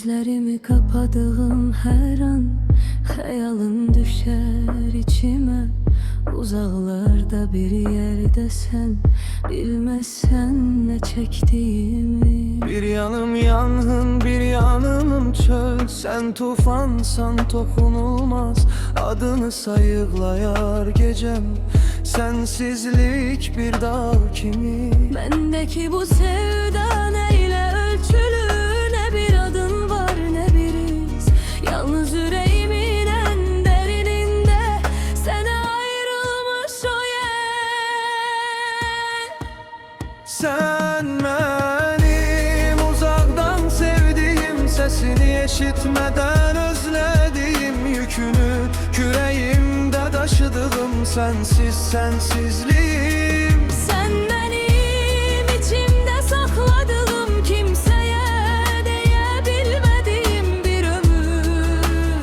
Gözlerimi kapadığım her an hayalın düşer içime. Uzaklarda bir yerde sen bilmezsen ne çektiğimi. Bir yanım yangın, bir yanım çöl. Sen tufansan dokunulmaz. Adını sayıklayar gecem. Sensizlik bir dağ kimi. Bendeki bu sevda neyle ölçülü? Ne bir adın var ne bir iz. Yalnız yüreğimin en derininde sana ayrılmış o yer. Sen benim uzaktan sevdiğim, sesini işitmeden özlediğim, yükünü küreğimde taşıdığım sensiz sensizliğim. Sen benim içimde sakladığım, kimseye diyebilmediğim bir ömür.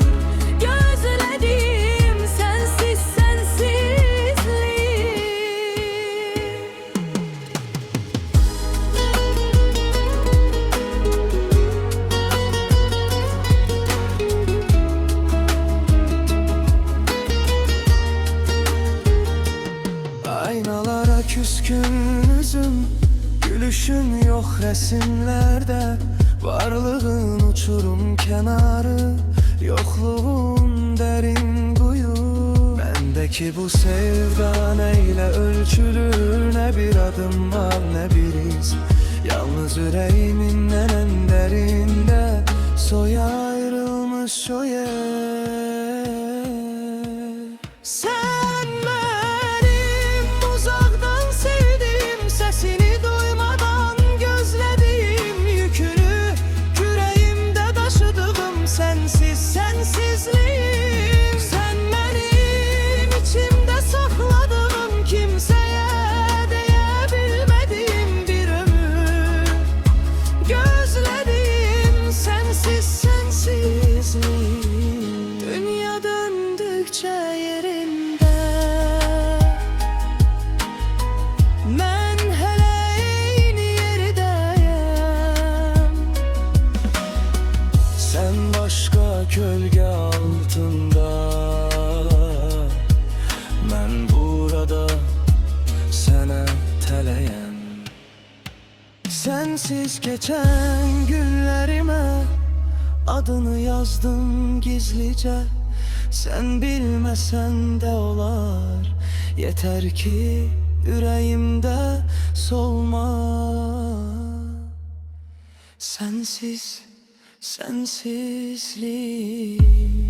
Gözlediğim sensiz sensizliğim. Aynalara küskün yüzüm, gülüşün yok resimlerde. Varlığın uçurum kenarı, yokluğun derin kuyu. Bendeki bu sevda neyle ölçülür? Ne bir adım var ne bir iz. Yalnız yüreğimin en derinde soya ayrılmış o yer. Sen benim uzaktan sevdiğim, sesini duymadan gözlediğim, yükünü küreğimde taşıdığım sensiz sensizliğim. Sen benim içimde sakladığım, kimseye diyebilmediğim bir ömür. Gözlediğim sensiz sensizliğim. Dünya döndükçe yerinde, ben hele aynı yerdeyim. Sen başka gölge altında, ben burada sana teleyim. Sensiz geçen günlerime adını yazdım gizlice. Sen bilmesen de olar, yeter ki yüreğimde solma. Sensiz sensizliğim.